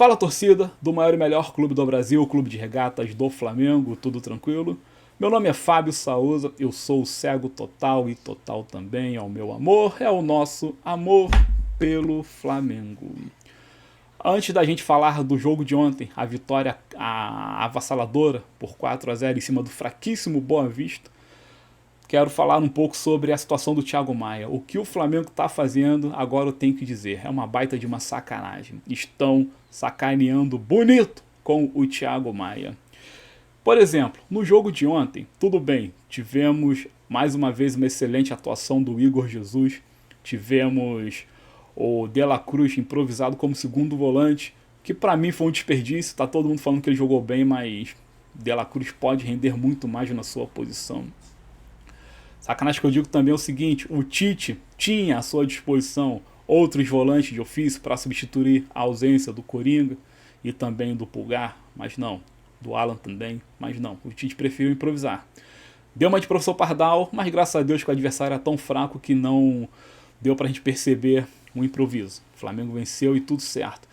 Fala, torcida do maior e melhor clube do Brasil, o Clube de Regatas do Flamengo, tudo tranquilo? Meu nome é Fábio Saúza, eu sou o cego total e total também ao meu amor, é o nosso amor pelo Flamengo. Antes da gente falar do jogo de ontem, a vitória avassaladora por 4-0 em cima do fraquíssimo Boa Vista, quero falar um pouco sobre a situação do Thiago Maia. O que o Flamengo está fazendo, agora eu tenho que dizer, é uma baita de uma sacanagem. Estão sacaneando bonito com o Thiago Maia. Por exemplo, no jogo de ontem, tudo bem, tivemos mais uma vez uma excelente atuação do Igor Jesus, tivemos o De La Cruz improvisado como segundo volante, que para mim foi um desperdício, tá todo mundo falando que ele jogou bem, mas De La Cruz pode render muito mais na sua posição. Sacanagem que eu digo também é o seguinte, o Tite tinha à sua disposição outros volantes de ofício para substituir a ausência do Coringa e também do Pulgar, mas não, do Alan também, mas não, o Tite preferiu improvisar. Deu uma de professor Pardal, mas graças a Deus que o adversário era tão fraco que não deu pra gente perceber um improviso. O Flamengo venceu e tudo certo.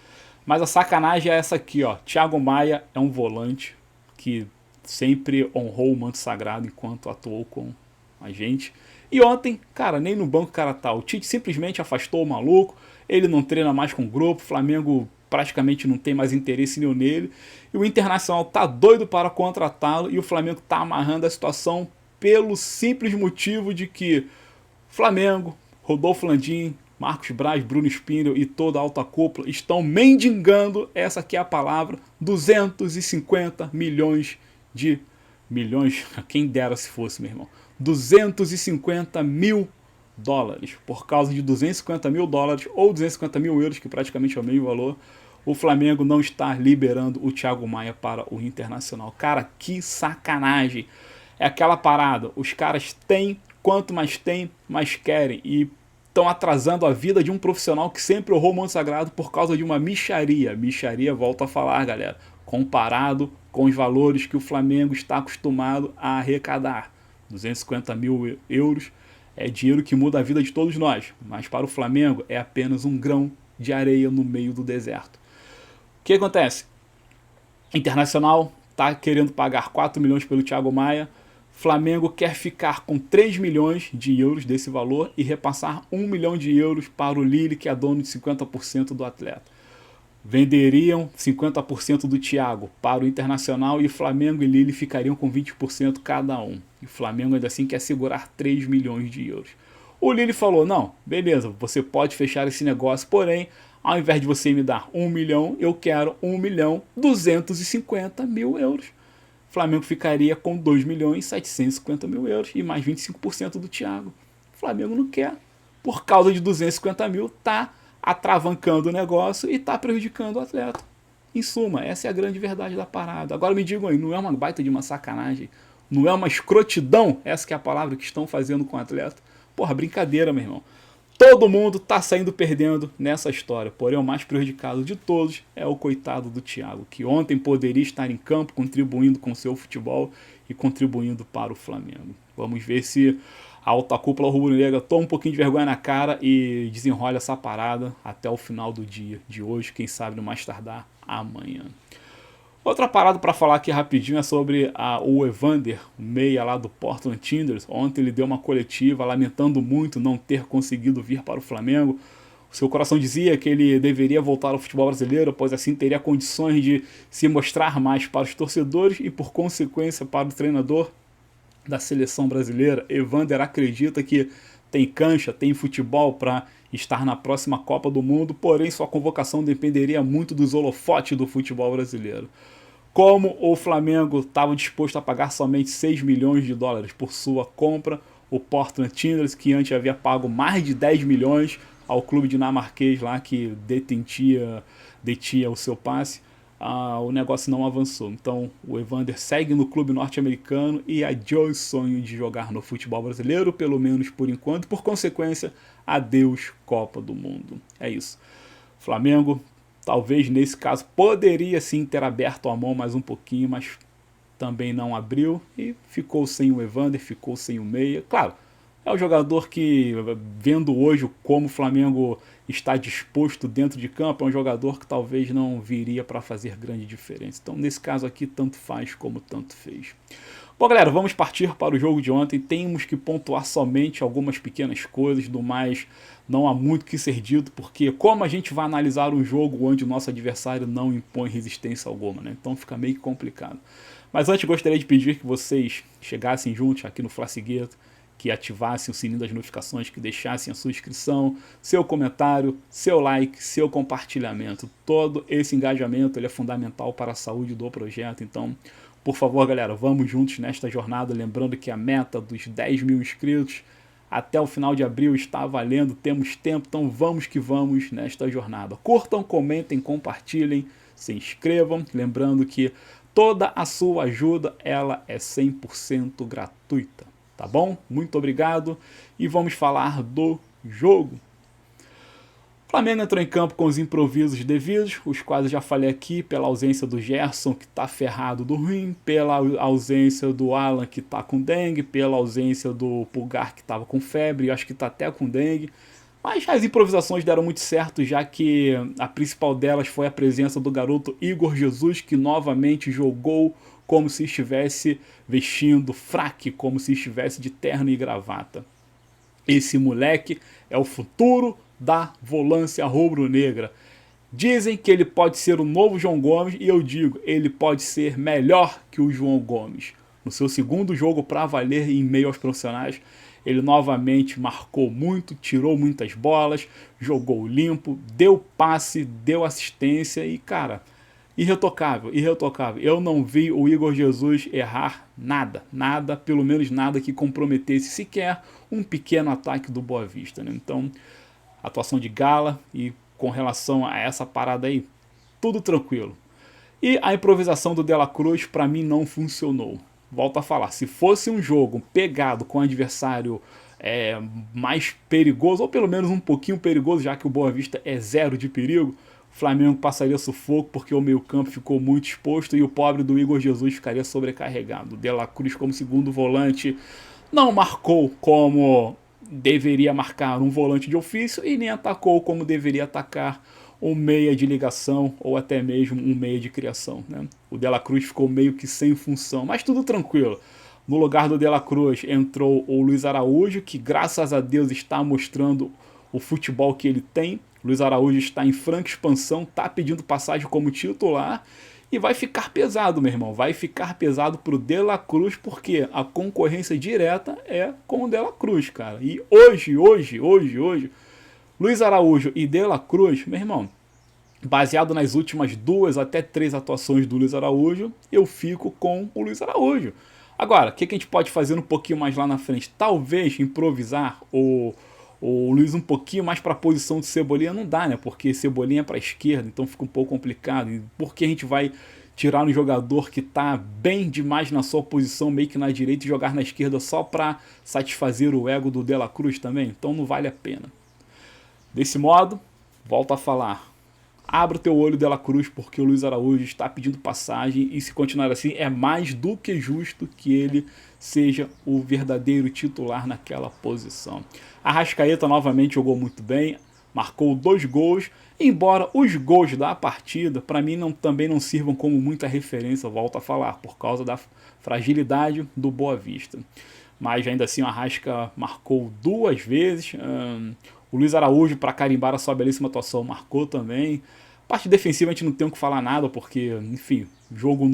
Mas a sacanagem é essa aqui, ó. Thiago Maia é um volante que sempre honrou o manto sagrado enquanto atuou com a gente. E ontem, cara, nem no banco o cara tá. O Tite simplesmente afastou o maluco. Ele não treina mais com o grupo. O Flamengo praticamente não tem mais interesse nenhum nele. E o Internacional tá doido para contratá-lo. E o Flamengo tá amarrando a situação pelo simples motivo de que Flamengo, Rodolfo Landim, Marcos Braz, Bruno Spindel e toda a alta cúpula estão mendigando, essa aqui é a palavra, 250 milhões de... Milhões, quem dera se fosse, meu irmão. 250 mil dólares. Por causa de 250 mil dólares ou 250 mil euros, que praticamente é o mesmo valor, o Flamengo não está liberando o Thiago Maia para o Internacional. Cara, que sacanagem. É aquela parada, os caras têm, quanto mais tem, mais querem. E estão atrasando a vida de um profissional que sempre honrou o manto sagrado por causa de uma mixaria. Mixaria, volto a falar, galera, comparado com os valores que o Flamengo está acostumado a arrecadar. 250 mil euros é dinheiro que muda a vida de todos nós, mas para o Flamengo é apenas um grão de areia no meio do deserto. O que acontece? Internacional está querendo pagar 4 milhões pelo Thiago Maia, Flamengo quer ficar com 3 milhões de euros desse valor e repassar 1 milhão de euros para o Lille, que é dono de 50% do atleta. Venderiam 50% do Thiago para o Internacional e Flamengo e Lille ficariam com 20% cada um. E o Flamengo ainda assim quer segurar 3 milhões de euros. O Lille falou, não, beleza, você pode fechar esse negócio, porém, ao invés de você me dar 1 milhão, eu quero 1 milhão 250 mil euros. O Flamengo ficaria com 2 milhões 750 mil euros e mais 25% do Thiago. O Flamengo não quer. Por causa de 250 mil, tá atravancando o negócio e está prejudicando o atleta. Em suma, essa é a grande verdade da parada. Agora me digam aí, não é uma baita de uma sacanagem? Não é uma escrotidão? Essa que é a palavra que estão fazendo com o atleta? Porra, brincadeira, meu irmão. Todo mundo está saindo perdendo nessa história, porém o mais prejudicado de todos é o coitado do Thiago, que ontem poderia estar em campo contribuindo com seu futebol e contribuindo para o Flamengo. Vamos ver se a alta cúpula rubro-negra toma um pouquinho de vergonha na cara e desenrola essa parada até o final do dia de hoje, quem sabe no mais tardar amanhã. Outra parada para falar aqui rapidinho é sobre o Evander, o meia lá do Portland Timbers. Ontem ele deu uma coletiva lamentando muito não ter conseguido vir para o Flamengo. O seu coração dizia que ele deveria voltar ao futebol brasileiro, pois assim teria condições de se mostrar mais para os torcedores e por consequência para o treinador da seleção brasileira. Evander acredita que tem cancha, tem futebol para estar na próxima Copa do Mundo, porém sua convocação dependeria muito dos holofotes do futebol brasileiro. Como o Flamengo estava disposto a pagar somente 6 milhões de dólares por sua compra, o Portland Timbers, que antes havia pago mais de 10 milhões ao clube dinamarquês lá que detinha o seu passe, o negócio não avançou. Então o Evander segue no clube norte-americano e adiou o sonho de jogar no futebol brasileiro, pelo menos por enquanto. Por consequência, adeus Copa do Mundo. É isso. Flamengo, talvez nesse caso, poderia sim ter aberto a mão mais um pouquinho, mas também não abriu e ficou sem o Evander, ficou sem o meia. Claro, É um jogador que, vendo hoje como o Flamengo está disposto dentro de campo, é um jogador que talvez não viria para fazer grande diferença. Então, nesse caso aqui, tanto faz como tanto fez. Bom, galera, vamos partir para o jogo de ontem. Temos que pontuar somente algumas pequenas coisas, do mais não há muito que ser dito, porque como a gente vai analisar um jogo onde o nosso adversário não impõe resistência alguma, né? Então fica meio complicado. Mas antes gostaria de pedir que vocês chegassem juntos aqui no Flacigueto, que ativassem o sininho das notificações, que deixassem a sua inscrição, seu comentário, seu like, seu compartilhamento. Todo esse engajamento ele é fundamental para a saúde do projeto, então, por favor, galera, vamos juntos nesta jornada, lembrando que a meta dos 10 mil inscritos até o final de abril está valendo, temos tempo, então vamos que vamos nesta jornada. Curtam, comentem, compartilhem, se inscrevam, lembrando que toda a sua ajuda ela é 100% gratuita. Tá bom? Muito obrigado e vamos falar do jogo. O Flamengo entrou em campo com os improvisos devidos, os quais eu já falei aqui, pela ausência do Gerson, que está ferrado do rim, pela ausência do Alan, que está com dengue, pela ausência do Pulgar, que estava com febre, acho que está até com dengue. Mas as improvisações deram muito certo, já que a principal delas foi a presença do garoto Igor Jesus, que novamente jogou como se estivesse vestindo fraque, como se estivesse de terno e gravata. Esse moleque é o futuro da volância rubro-negra. Dizem que ele pode ser o novo João Gomes e eu digo, ele pode ser melhor que o João Gomes. No seu segundo jogo para valer em meio aos profissionais, ele novamente marcou muito, tirou muitas bolas, jogou limpo, deu passe, deu assistência e, cara, irretocável, irretocável. Eu não vi o Igor Jesus errar nada, pelo menos nada que comprometesse sequer um pequeno ataque do Boa Vista, né? Então, atuação de gala e com relação a essa parada aí, tudo tranquilo. E a improvisação do De La Cruz para mim não funcionou. Volto a falar, se fosse um jogo pegado com um adversário mais perigoso, ou pelo menos um pouquinho perigoso, já que o Boa Vista é zero de perigo, o Flamengo passaria sufoco porque o meio-campo ficou muito exposto e o pobre do Igor Jesus ficaria sobrecarregado. O De La Cruz, como segundo volante, não marcou como deveria marcar um volante de ofício e nem atacou como deveria atacar um meia de ligação ou até mesmo um meia de criação, né? O De La Cruz ficou meio que sem função, mas tudo tranquilo. No lugar do De La Cruz entrou o Luiz Araújo, que graças a Deus está mostrando o futebol que ele tem. Luiz Araújo está em franca expansão, está pedindo passagem como titular e vai ficar pesado, meu irmão. Vai ficar pesado pro De La Cruz, porque a concorrência direta é com o De La Cruz, cara. E hoje, Luiz Araújo e De La Cruz, meu irmão, baseado nas últimas 2 até 3 atuações do Luiz Araújo, eu fico com o Luiz Araújo. Agora, o que a gente pode fazer um pouquinho mais lá na frente? Talvez improvisar o Luiz um pouquinho mais para a posição de Cebolinha, não dá, né? Porque Cebolinha é para a esquerda, então fica um pouco complicado. E por que a gente vai tirar um jogador que está bem demais na sua posição, meio que na direita, e jogar na esquerda só para satisfazer o ego do De La Cruz também? Então não vale a pena. Desse modo, volto a falar, abra o teu olho, De La Cruz, porque o Luiz Araújo está pedindo passagem e se continuar assim é mais do que justo que ele seja o verdadeiro titular naquela posição. Arrascaeta novamente jogou muito bem, marcou 2 gols, embora os gols da partida para mim também não sirvam como muita referência, volto a falar, por causa da fragilidade do Boa Vista. Mas ainda assim o Arrasca marcou 2 vezes, o Luiz Araújo, para carimbar a sua belíssima atuação, marcou também. Parte defensiva a gente não tem o que falar nada, porque, enfim, o jogo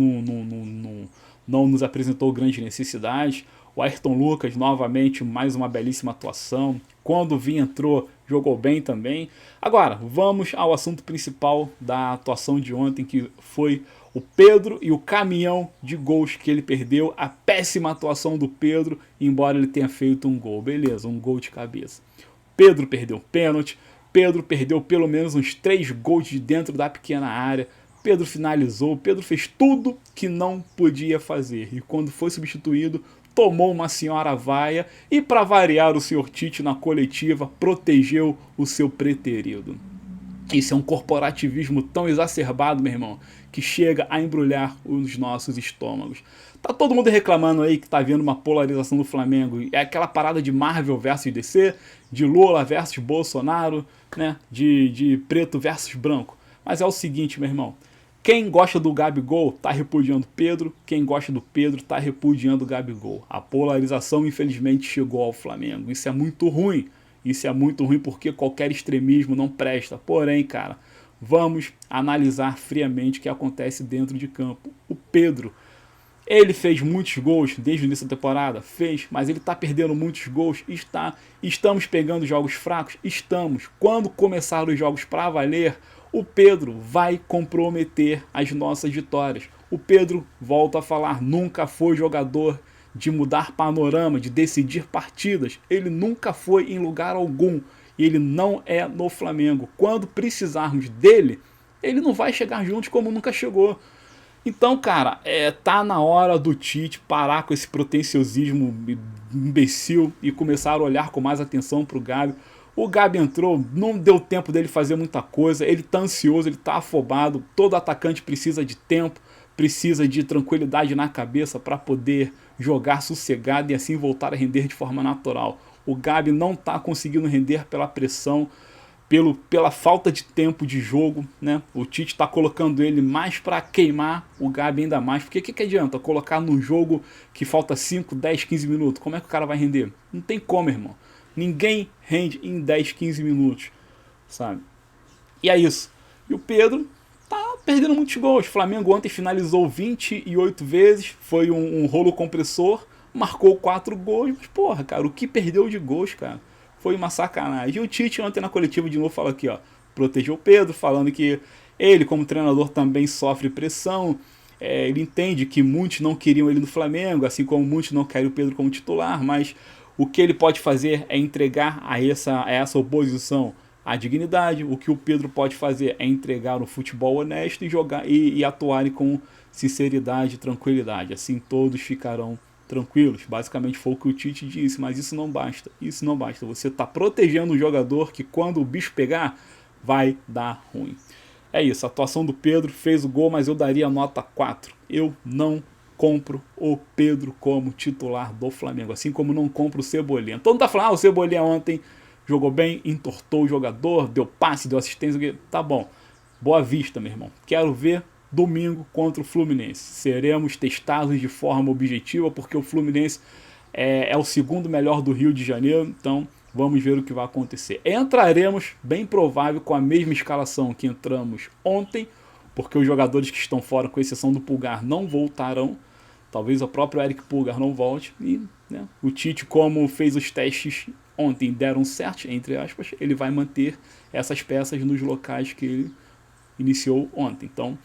não nos apresentou grandes necessidades. O Ayrton Lucas, novamente, mais uma belíssima atuação. Quando o Vinha entrou, jogou bem também. Agora, vamos ao assunto principal da atuação de ontem, que foi o Pedro e o caminhão de gols que ele perdeu. A péssima atuação do Pedro, embora ele tenha feito um gol. Beleza, um gol de cabeça. Pedro perdeu pênalti, Pedro perdeu pelo menos uns 3 gols de dentro da pequena área, Pedro finalizou, Pedro fez tudo que não podia fazer. E quando foi substituído, tomou uma senhora vaia e, para variar, o senhor Tite na coletiva protegeu o seu preterido. Isso é um corporativismo tão exacerbado, meu irmão, que chega a embrulhar os nossos estômagos. Tá todo mundo reclamando aí que tá vendo uma polarização do Flamengo. É aquela parada de Marvel versus DC, de Lula versus Bolsonaro, né? De preto versus branco. Mas é o seguinte, meu irmão. Quem gosta do Gabigol tá repudiando Pedro, quem gosta do Pedro tá repudiando o Gabigol. A polarização, infelizmente, chegou ao Flamengo. Isso é muito ruim. Isso é muito ruim porque qualquer extremismo não presta. Porém, cara, vamos analisar friamente o que acontece dentro de campo. O Pedro, ele fez muitos gols desde o início da temporada? Fez, mas ele está perdendo muitos gols? Está. Estamos pegando jogos fracos? Estamos. Quando começar os jogos para valer, o Pedro vai comprometer as nossas vitórias. O Pedro, volta a falar, nunca foi jogador de mudar panorama, de decidir partidas. Ele nunca foi em lugar algum. E ele não é no Flamengo. Quando precisarmos dele, ele não vai chegar juntos como nunca chegou. Então, cara, tá na hora do Tite parar com esse pretenciosismo imbecil e começar a olhar com mais atenção pro Gabi. O Gabi entrou, não deu tempo dele fazer muita coisa, ele tá ansioso, ele tá afobado, todo atacante precisa de tempo, precisa de tranquilidade na cabeça para poder jogar sossegado e assim voltar a render de forma natural. O Gabi não tá conseguindo render pela pressão, pela falta de tempo de jogo, né? O Tite está colocando ele mais para queimar o Gabi ainda mais, porque o que adianta colocar num jogo que falta 5, 10, 15 minutos? Como é que o cara vai render? Não tem como, irmão. Ninguém rende em 10, 15 minutos, sabe? E é isso. E o Pedro tá perdendo muitos gols. O Flamengo ontem finalizou 28 vezes, foi um rolo compressor, marcou 4 gols, mas porra, cara, o que perdeu de gols, cara? Foi uma sacanagem. E o Tite ontem na coletiva de novo fala aqui, ó, protegeu o Pedro, falando que ele como treinador também sofre pressão, ele entende que muitos não queriam ele no Flamengo, assim como muitos não querem o Pedro como titular, mas o que ele pode fazer é entregar a essa oposição a dignidade. O que o Pedro pode fazer é entregar um futebol honesto e jogar e atuar com sinceridade e tranquilidade. Assim todos ficarão tranquilos. Basicamente foi o que o Tite disse, mas isso não basta. Isso não basta. Você está protegendo um jogador que quando o bicho pegar, vai dar ruim. É isso, a atuação do Pedro fez o gol, mas eu daria nota 4. Eu não compro o Pedro como titular do Flamengo, assim como não compro o Cebolinha. Todo mundo tá falando, o Cebolinha ontem jogou bem, entortou o jogador, deu passe, deu assistência, tá bom. Boa vista, meu irmão. Quero ver domingo contra o Fluminense. Seremos testados de forma objetiva, porque o Fluminense é o segundo melhor do Rio de Janeiro, então vamos ver o que vai acontecer. Entraremos, bem provável, com a mesma escalação que entramos ontem, porque os jogadores que estão fora, com exceção do Pulgar, não voltarão. Talvez o próprio Eric Pulgar não volte. E né, o Tite, como fez os testes ontem, deram certo, entre aspas, ele vai manter essas peças nos locais que ele iniciou ontem. Então,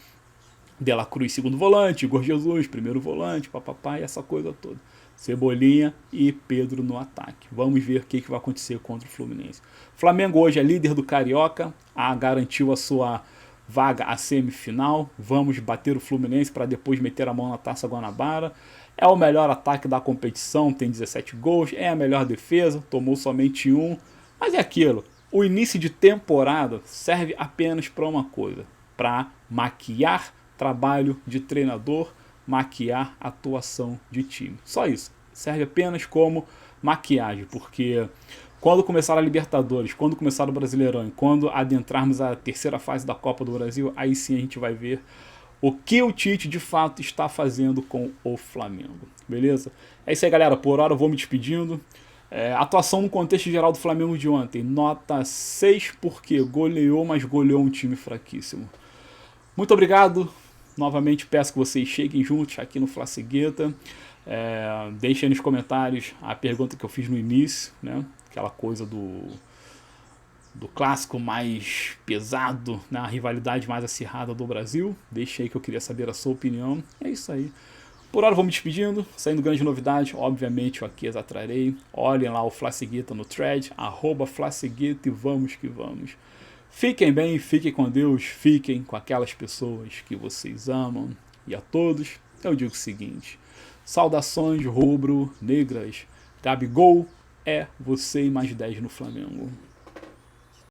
De La Cruz, segundo volante, Igor Jesus, primeiro volante, papapá, e essa coisa toda. Cebolinha e Pedro no ataque. Vamos ver o que vai acontecer contra o Fluminense. Flamengo hoje é líder do Carioca, garantiu a sua vaga à semifinal. Vamos bater o Fluminense para depois meter a mão na Taça Guanabara. É o melhor ataque da competição, tem 17 gols, é a melhor defesa, tomou somente 1. Mas é aquilo, o início de temporada serve apenas para uma coisa, para maquiar trabalho de treinador, maquiar atuação de time. Só isso. Serve apenas como maquiagem, porque quando começar a Libertadores, quando começar o Brasileirão e quando adentrarmos a terceira fase da Copa do Brasil, aí sim a gente vai ver o que o Tite de fato está fazendo com o Flamengo. Beleza? É isso aí, galera. Por hora eu vou me despedindo. Atuação no contexto geral do Flamengo de ontem. Nota 6 porque goleou, mas goleou um time fraquíssimo. Muito obrigado. Novamente peço que vocês cheguem juntos aqui no Fla-Cegueta. Deixem aí nos comentários a pergunta que eu fiz no início, né? Aquela coisa do clássico mais pesado, né? A rivalidade mais acirrada do Brasil. Deixe aí que eu queria saber a sua opinião. É isso aí. Por hora vou me despedindo, saindo grande novidade, obviamente eu aqui as atrarei. Olhem lá o Fla-Cegueta no thread, @Fla-Cegueta e vamos que vamos. Fiquem bem, fiquem com Deus, fiquem com aquelas pessoas que vocês amam. E a todos eu digo o seguinte: saudações rubro-negras. Gabigol é você e mais 10 no Flamengo.